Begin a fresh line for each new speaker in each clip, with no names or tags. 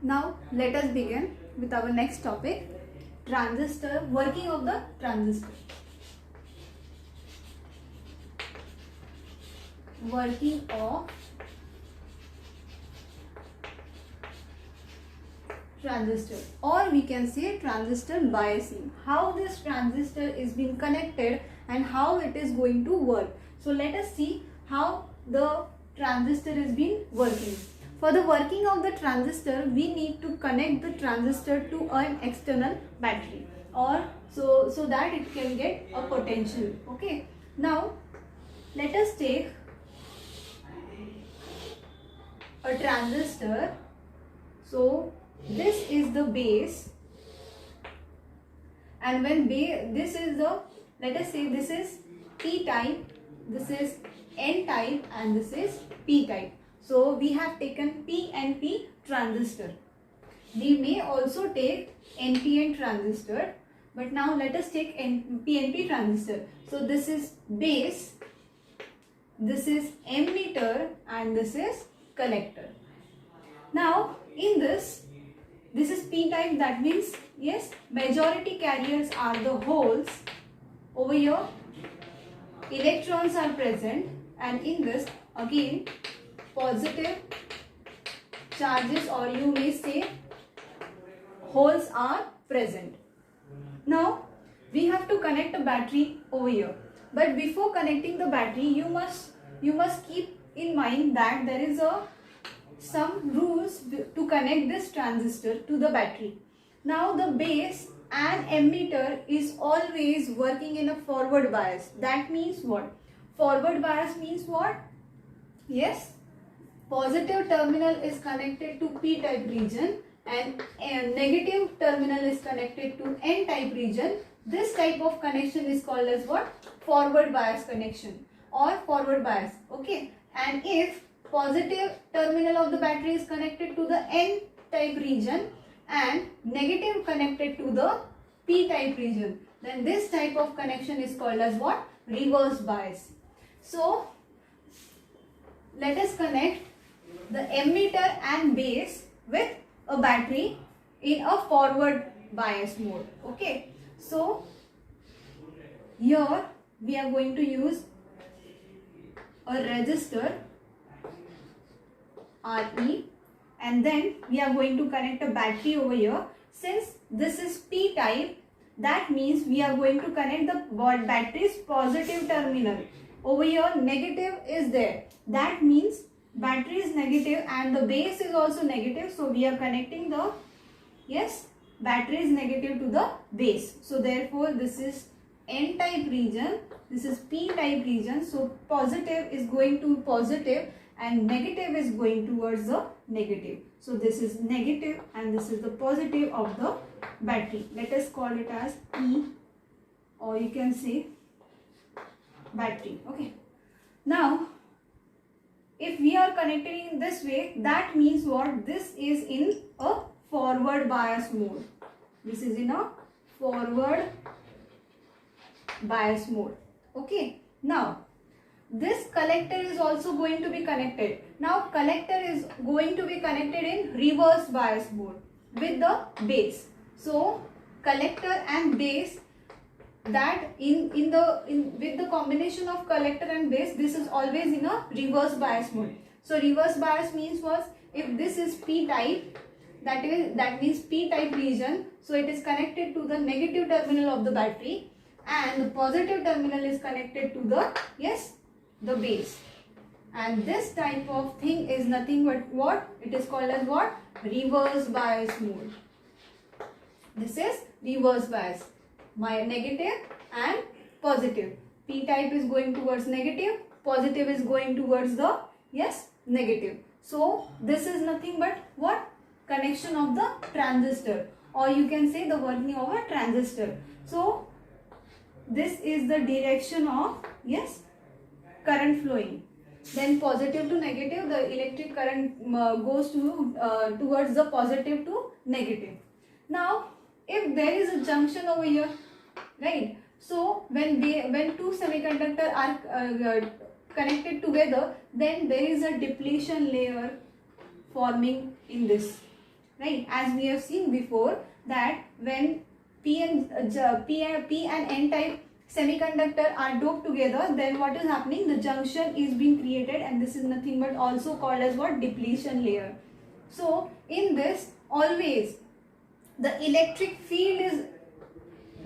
Now let us begin with our next topic, transistor, working of the transistor. Working of transistor, or we can say transistor biasing. How this transistor is being connected and how it is going to work. So let us see how the transistor is being working. For the working of the transistor, we need to connect the transistor to an external battery, or so that it can get a potential. Okay. Now let us take a transistor. So this is the base, and when this is the, let us say this is P type, this is N type, and this is P type. So we have taken PNP transistor. We may also take NPN transistor, but now let us take PNP transistor. So this is base, this is emitter, and this is collector. Now in this is P type, that means yes, majority carriers are the holes. Over here electrons are present, and in this again positive charges, or you may say holes are present. Now we have to connect a battery over here, but before connecting the battery you must keep in mind that there is some rules to connect this transistor to the battery. Now the base and emitter is always working in a forward bias. That means what? Forward bias means what? Yes, positive terminal is connected to P type region and negative terminal is connected to N type region. This type of connection is called as what? Forward bias connection or forward bias. Okay. And if positive terminal of the battery is connected to the N type region and negative connected to the P type region, then this type of connection is called as what? Reverse bias. So let us connect the emitter and base with a battery in a forward bias mode. Okay. So here we are going to use a resistor RE, and then we are going to connect a battery over here. Since this is P type, that means we are going to connect the battery's positive terminal. Over here negative is there. That means battery is negative and the base is also negative. So we are connecting the, yes, battery is negative to the base. So therefore this is N type region, this is P type region. So positive is going to positive and negative is going towards the negative. So this is negative and this is the positive of the battery. Let us call it as E, or you can say battery. Okay. Now if we are connecting in this way, that means what? This is in a forward bias mode. This is in a forward bias mode. Okay. Now this collector is also going to be connected. Now collector is going to be connected in reverse bias mode with the base. So collector and base, that with the combination of collector and base, this is always in a reverse bias mode. So reverse bias means what? If this is P type, that means P type region, so it is connected to the negative terminal of the battery and the positive terminal is connected to the, yes, the base. And this type of thing is nothing but what? It is called as what? Reverse bias mode. This is reverse bias. My negative and positive. P type is going towards negative, positive is going towards the, yes, negative. So this is nothing but what? Connection of the transistor, or you can say the working of a transistor. So this is the direction of, yes, current flowing. Then positive to negative, the electric current goes towards the positive to negative. Now if there is a junction over here, right? So when two semiconductors are connected together, then there is a depletion layer forming in this. right? As we have seen before that when P and N type semiconductor are doped together, then what is happening? The junction is being created, and this is nothing but also called as what? Depletion layer. So in this, always the electric field is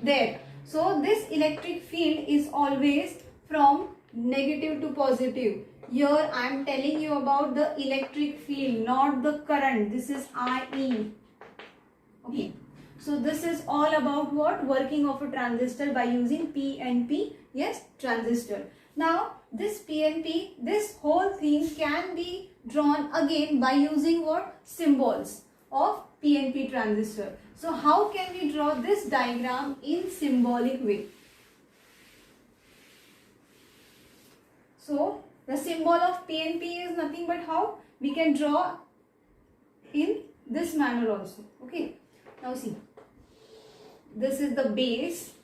there. So this electric field is always from negative to positive. Here I am telling you about the electric field, not the current. This is IE. Okay. So this is all about what? Working of a transistor by using PNP, yes, transistor. Now this PNP, this whole thing can be drawn again by using what? Symbols of PNP transistor. So how can we draw this diagram in symbolic way? So the symbol of PNP is nothing but how? We can draw in this manner also. Okay. Now see. This is the base,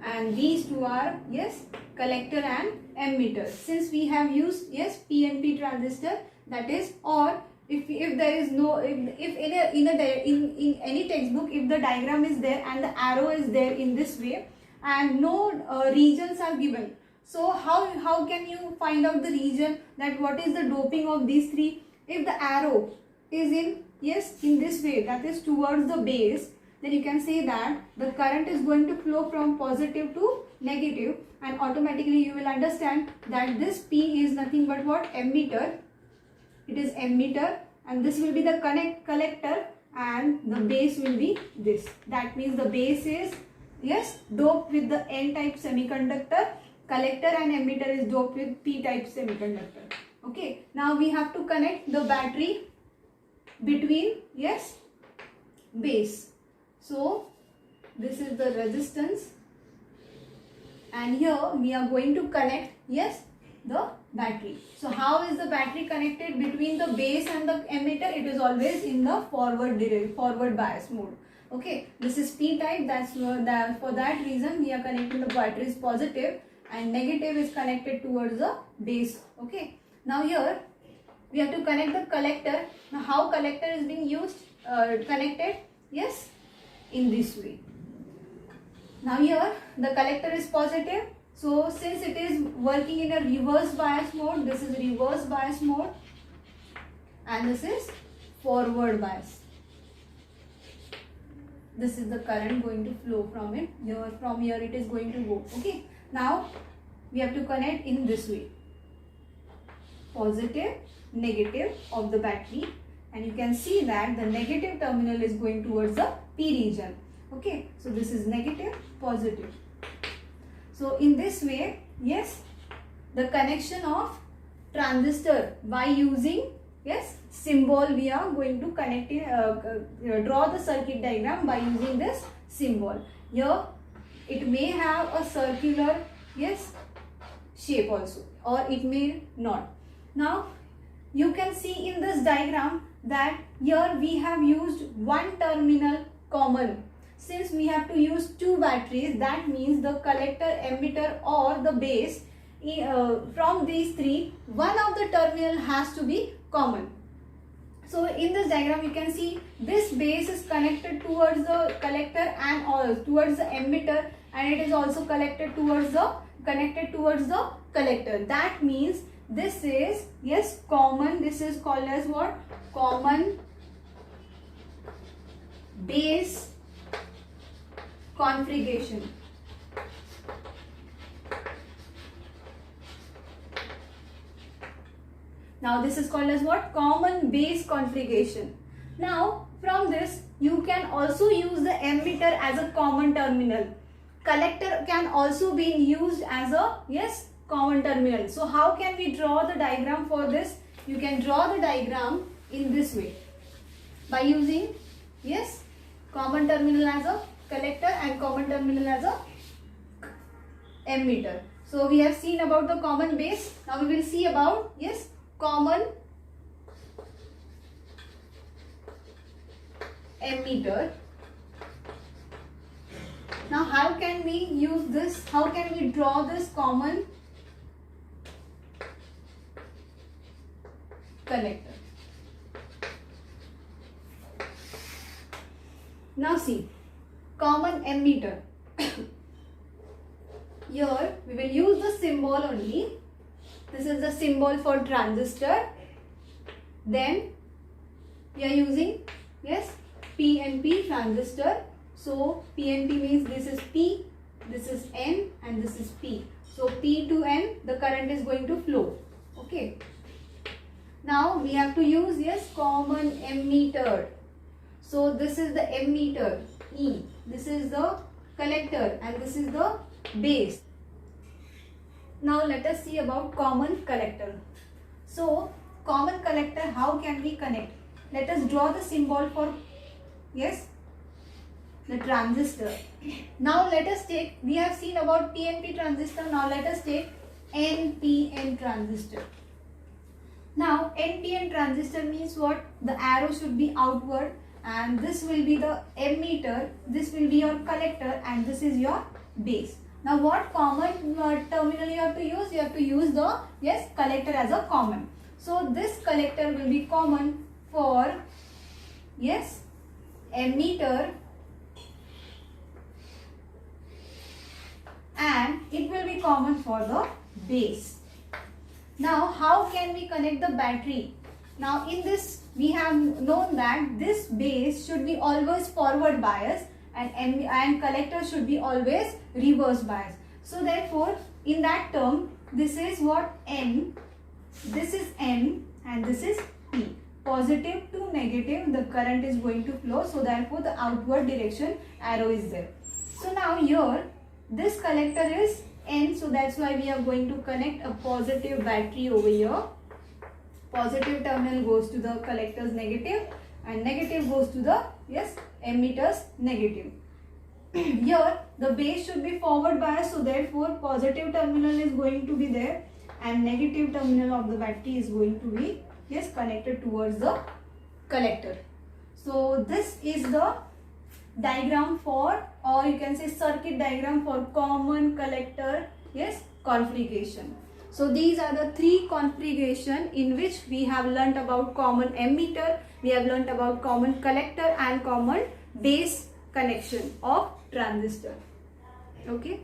and these two are, yes, collector and emitter. Since we have used, yes, PNP transistor, that is, or if there is no, if in any textbook, if the diagram is there and the arrow is there in this way and no regions are given, so how can you find out the region, that what is the doping of these three? If the arrow is in, yes, in this way, that is towards the base, then you can say that the current is going to flow from positive to negative, and automatically you will understand that this P is nothing but what? Emitter. It is emitter, and this will be the collector, and the base will be this. That means the base is, yes, doped with the N-type semiconductor. Collector and emitter is doped with P-type semiconductor. Okay. Now we have to connect the battery between, yes, base. So this is the resistance, and here we are going to connect, yes, the battery. So how is the battery connected between the base and the emitter? It is always in the forward bias mode. Okay, this is P type. That's for that reason we are connecting the batteries positive, and negative is connected towards the base. Okay, now here we have to connect the collector. Now how collector is being used, connected? Yes, in this way. Now here the collector is positive, so since it is working in a reverse bias mode, this is reverse bias mode, and this is forward bias. This is the current going to flow from it. From here it is going to go. Okay, now we have to connect in this way, positive, negative of the battery, and you can see that the negative terminal is going towards the P region. Okay, so this is negative, positive. So in this way, yes, the connection of transistor by using, yes, symbol, we are going to connect it, draw the circuit diagram by using this symbol. Here it may have a circular, yes, shape also, or it may not. Now you can see in this diagram that here we have used one terminal common. Since we have to use two batteries, that means the collector, emitter or the base, from these three, one of the terminal has to be common. So in this diagram you can see this base is connected towards the collector and towards the emitter, and it is also connected towards the collector. That means this is, yes, common. This is called as what? Common base configuration. Now this is called as what? Common base configuration. Now from this you can also use the emitter as a common terminal. Collector can also be used as a, yes, common terminal. So how can we draw the diagram for this? You can draw the diagram in this way by using, yes, common terminal as a collector and common terminal as a emitter. So we have seen about the common base. Now we will see about, yes, common emitter. Now how can we use this? How can we draw this common collector? Now see, common ammeter. Here we will use the symbol only. This is the symbol for transistor. Then we are using, yes, PNP transistor. So PNP means this is P, this is N, and this is P. So P to N, the current is going to flow. Okay. Now we have to use, yes, common ammeter. So this is the ammeter, E. This is the collector and this is the base. Now let us see about common collector. So common collector, how can we connect? Let us draw the symbol for, yes, the transistor. Now let us take, we have seen about PNP transistor. Now let us take NPN transistor. Now NPN transistor means what? The arrow should be outward, and this will be the ammeter, this will be your collector, and this is your base. Now what common terminal you have to use? You have to use the, yes, collector as a common. So this collector will be common for, yes, ammeter, and it will be common for the base. Now how can we connect the battery? Now in this we have known that this base should be always forward bias and collector should be always reverse bias. So therefore in that term, this is what? N, this is N, and this is P. Positive to negative, the current is going to flow, so therefore the outward direction arrow is there. So now here this collector is N, so that's why we are going to connect a positive battery over here. Positive terminal goes to the collector's negative and negative goes to the, yes, ammeter's negative. Here the base should be forward bias, so therefore positive terminal is going to be there and negative terminal of the battery is going to be, yes, connected towards the collector. So this is the diagram for, or you can say circuit diagram for common collector, yes, configuration. So these are the three configuration in which we have learnt about common ammeter, we have learnt about common collector and common base connection of transistor. Okay.